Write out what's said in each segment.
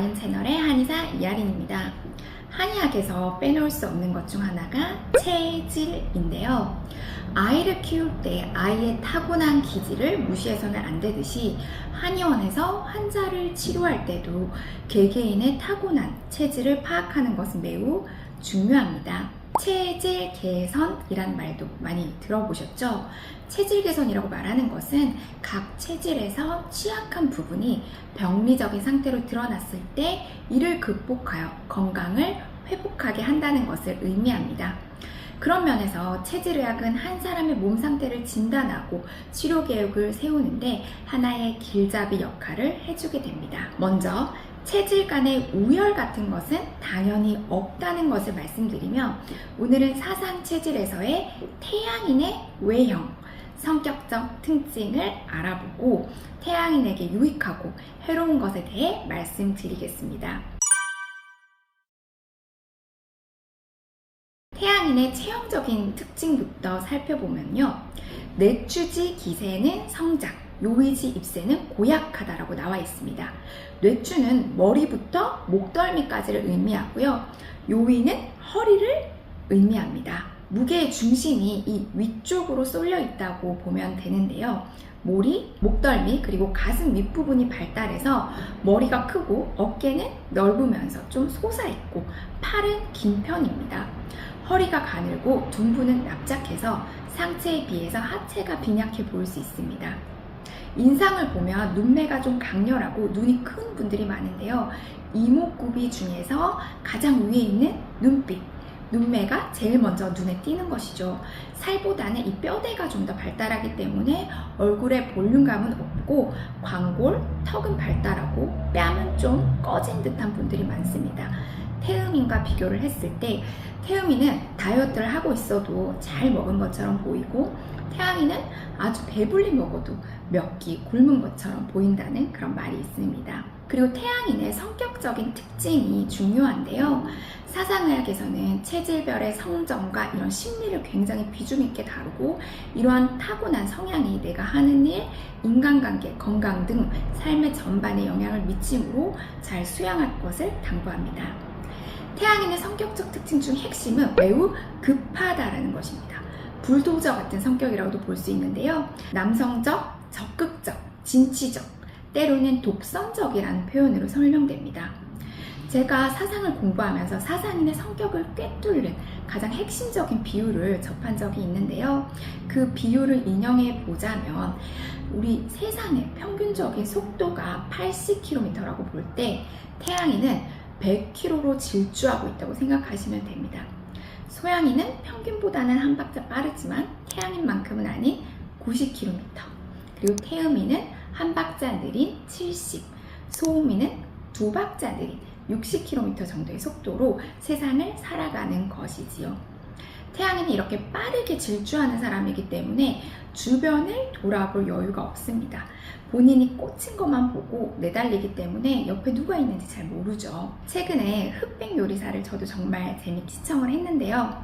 아린 채널의 한의사 이아린입니다. 한의학에서 빼놓을 수 없는 것 중 하나가 체질인데요. 아이를 키울 때 아이의 타고난 기질을 무시해서는 안 되듯이 한의원에서 환자를 치료할 때도 개개인의 타고난 체질을 파악하는 것은 매우 중요합니다. 체질 개선이라는 말도 많이 들어보셨죠? 체질 개선이라고 말하는 것은 각 체질에서 취약한 부분이 병리적인 상태로 드러났을 때 이를 극복하여 건강을 회복하게 한다는 것을 의미합니다. 그런 면에서 체질의학은 한 사람의 몸 상태를 진단하고 치료 계획을 세우는데 하나의 길잡이 역할을 해주게 됩니다. 먼저 체질 간의 우열 같은 것은 당연히 없다는 것을 말씀드리며, 오늘은 사상 체질에서의 태양인의 외형, 성격적 특징을 알아보고 태양인에게 유익하고 해로운 것에 대해 말씀드리겠습니다. 태양인의 체형적인 특징부터 살펴보면요, 뇌추지 기세는 성장, 요의지 입세는 고약하다라고 나와 있습니다. 뇌추는 머리부터 목덜미까지를 의미하고요, 요의는 허리를 의미합니다. 무게의 중심이 이 위쪽으로 쏠려 있다고 보면 되는데요, 머리, 목덜미, 그리고 가슴 윗부분이 발달해서 머리가 크고 어깨는 넓으면서 좀 솟아있고 팔은 긴 편입니다. 허리가 가늘고 둔부는 납작해서 상체에 비해서 하체가 빈약해 보일 수 있습니다. 인상을 보면 눈매가 좀 강렬하고 눈이 큰 분들이 많은데요, 이목구비 중에서 가장 위에 있는 눈빛, 눈매가 제일 먼저 눈에 띄는 것이죠. 살보다는 이 뼈대가 좀 더 발달하기 때문에 얼굴에 볼륨감은 없고 광골, 턱은 발달하고 뺨은 좀 꺼진 듯한 분들이 많습니다. 태음인과 비교를 했을 때 태음인은 다이어트를 하고 있어도 잘 먹은 것처럼 보이고, 태양인은 아주 배불리 먹어도 몇 끼 굶은 것처럼 보인다는 그런 말이 있습니다. 그리고 태양인의 성격적인 특징이 중요한데요, 사상의학에서는 체질별의 성정과 이런 심리를 굉장히 비중 있게 다루고, 이러한 타고난 성향이 내가 하는 일, 인간관계, 건강 등 삶의 전반에 영향을 미치므로 잘 수양할 것을 당부합니다. 태양인의 성격적 특징 중 핵심은 매우 급하다라는 것입니다. 불도저 같은 성격이라고도 볼 수 있는데요, 남성적, 적극적, 진취적, 때로는 독선적이라는 표현으로 설명됩니다. 제가 사상을 공부하면서 사상인의 성격을 꿰뚫는 가장 핵심적인 비유를 접한 적이 있는데요, 그 비유를 인용해 보자면 우리 세상의 평균적인 속도가 80km라고 볼 때 태양인은 100km로 질주하고 있다고 생각하시면 됩니다. 소양인은 평균보다는 한 박자 빠르지만 태양인만큼은 아닌 90km, 그리고 태음인은 한 박자 느린 70, 소음인은 두 박자 느린 60km 정도의 속도로 세상을 살아가는 것이지요. 태양인은 이렇게 빠르게 질주하는 사람이기 때문에 주변을 돌아볼 여유가 없습니다. 본인이 꽂힌 것만 보고 내달리기 때문에 옆에 누가 있는지 잘 모르죠. 최근에 흑백 요리사를 저도 정말 재밌게 시청을 했는데요,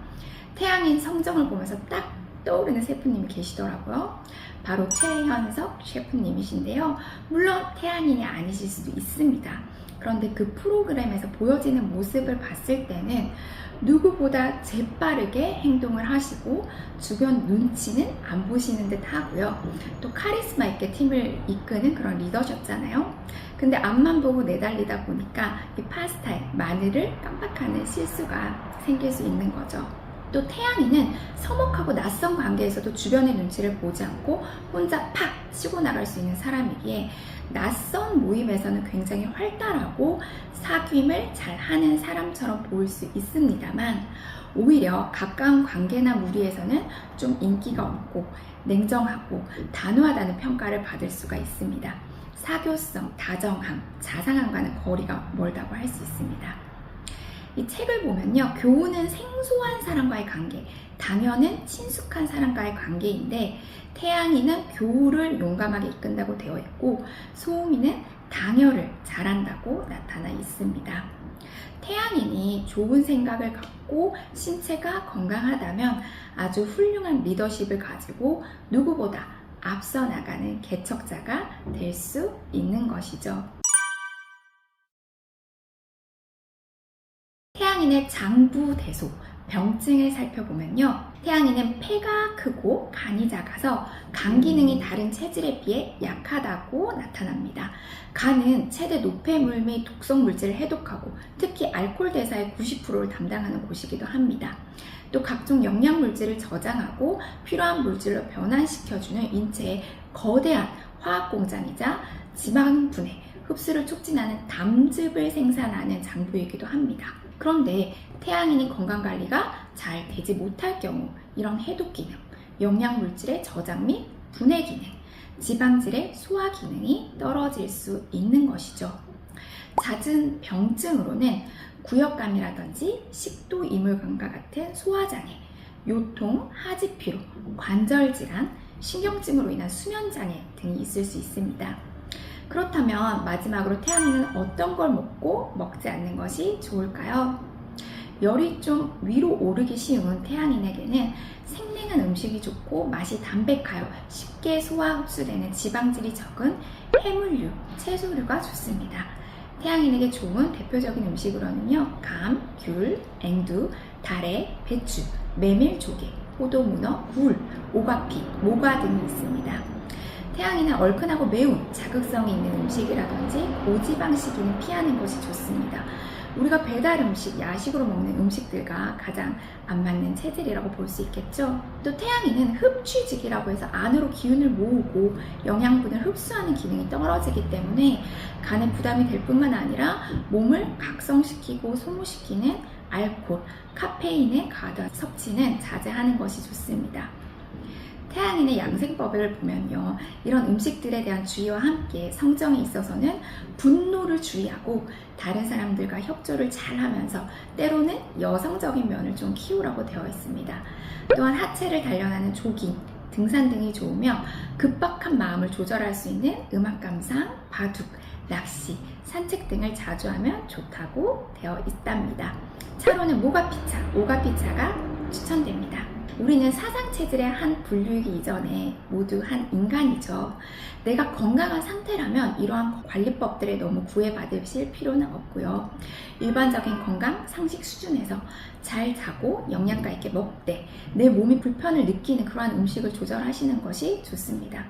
태양인 성정을 보면서 딱 떠오르는 셰프님이 계시더라고요. 바로 최현석 셰프님이신데요, 물론 태양인이 아니실 수도 있습니다. 그런데 그 프로그램에서 보여지는 모습을 봤을 때는 누구보다 재빠르게 행동을 하시고 주변 눈치는 안 보시는 듯 하고요, 또 카리스마 있게 팀을 이끄는 그런 리더셨잖아요. 근데 앞만 보고 내달리다 보니까 이 파스타에 마늘을 깜빡하는 실수가 생길 수 있는 거죠. 또 태양인은 서먹하고 낯선 관계에서도 주변의 눈치를 보지 않고 혼자 팍 치고 나갈 수 있는 사람이기에 낯선 모임에서는 굉장히 활달하고 사귐을 잘 하는 사람처럼 보일 수 있습니다만, 오히려 가까운 관계나 무리에서는 좀 인기가 없고 냉정하고 단호하다는 평가를 받을 수가 있습니다. 사교성, 다정함, 자상함과는 거리가 멀다고 할 수 있습니다. 이 책을 보면요, 교훈은 생소한 사람과의 관계, 당연은 친숙한 사람과의 관계인데, 태양인은 교훈을 용감하게 이끈다고 되어 있고, 소음인은 당열을 잘한다고 나타나 있습니다. 태양인이 좋은 생각을 갖고 신체가 건강하다면 아주 훌륭한 리더십을 가지고 누구보다 앞서 나가는 개척자가 될 수 있는 것이죠. 태양인의 장부대소, 병증을 살펴보면요. 태양인은 폐가 크고 간이 작아서 간 기능이 다른 체질에 비해 약하다고 나타납니다. 간은 체내 노폐물 및 독성 물질을 해독하고 특히 알코올 대사의 90%를 담당하는 곳이기도 합니다. 또 각종 영양 물질을 저장하고 필요한 물질로 변환시켜주는 인체의 거대한 화학 공장이자 지방 분해, 흡수를 촉진하는 담즙을 생산하는 장부이기도 합니다. 그런데 태양인이 건강관리가 잘 되지 못할 경우 이런 해독 기능, 영양 물질의 저장 및 분해 기능, 지방질의 소화 기능이 떨어질 수 있는 것이죠. 잦은 병증으로는 구역감이라든지 식도 이물감과 같은 소화장애, 요통, 하지피로, 관절질환, 신경증으로 인한 수면장애 등이 있을 수 있습니다. 그렇다면 마지막으로 태양인은 어떤 걸 먹고 먹지 않는 것이 좋을까요? 열이 좀 위로 오르기 쉬운 태양인에게는 생냉한 음식이 좋고 맛이 담백하여 쉽게 소화 흡수되는 지방질이 적은 해물류, 채소류가 좋습니다. 태양인에게 좋은 대표적인 음식으로는요, 감, 귤, 앵두, 다래, 배추, 메밀조개, 호두문어, 굴, 오가피, 모과 등이 있습니다. 태양인은 얼큰하고 매운 자극성이 있는 음식이라든지 고지방식은 피하는 것이 좋습니다. 우리가 배달 음식, 야식으로 먹는 음식들과 가장 안 맞는 체질이라고 볼 수 있겠죠. 또 태양인은 흡취직이라고 해서 안으로 기운을 모으고 영양분을 흡수하는 기능이 떨어지기 때문에 간에 부담이 될 뿐만 아니라 몸을 각성시키고 소모시키는 알코올, 카페인의 과도한 섭취는 자제하는 것이 좋습니다. 태양인의 양생법을 보면요, 이런 음식들에 대한 주의와 함께 성정에 있어서는 분노를 주의하고 다른 사람들과 협조를 잘 하면서 때로는 여성적인 면을 좀 키우라고 되어 있습니다. 또한 하체를 단련하는 조깅, 등산 등이 좋으며 급박한 마음을 조절할 수 있는 음악 감상, 바둑, 낚시, 산책 등을 자주 하면 좋다고 되어 있답니다. 차로는 오가피차가 추천됩니다. 우리는 사상체질의 한 분류이기 이전에 모두 한 인간이죠. 내가 건강한 상태라면 이러한 관리법들에 너무 구애받으실 필요는 없고요. 일반적인 건강 상식 수준에서 잘 자고 영양가 있게 먹되 내 몸이 불편을 느끼는 그러한 음식을 조절하시는 것이 좋습니다.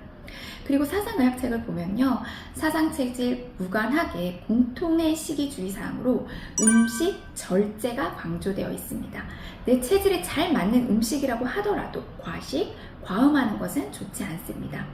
그리고 사상의학책을 보면요, 사상체질 무관하게 공통의 시기주의사항으로 음식 절제가 강조되어 있습니다. 내 체질에 잘 맞는 음식이라고 하더라도 과식, 과음하는 것은 좋지 않습니다.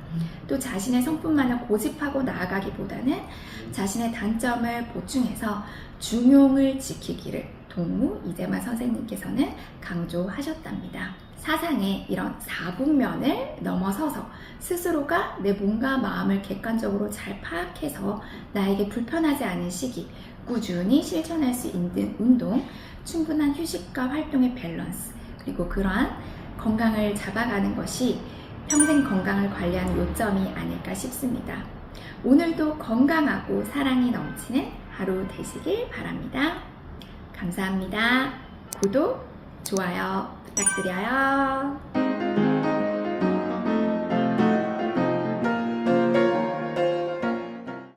또 자신의 성품만을 고집하고 나아가기보다는 자신의 단점을 보충해서 중용을 지키기를 동무 이재만 선생님께서는 강조하셨답니다. 사상의 이런 사분면을 넘어서서 스스로가 내 몸과 마음을 객관적으로 잘 파악해서 나에게 불편하지 않은 시기, 꾸준히 실천할 수 있는 운동, 충분한 휴식과 활동의 밸런스, 그리고 그러한 건강을 잡아가는 것이 평생 건강을 관리하는 요점이 아닐까 싶습니다. 오늘도 건강하고 사랑이 넘치는 하루 되시길 바랍니다. 감사합니다. 구독, 좋아요 부탁드려요.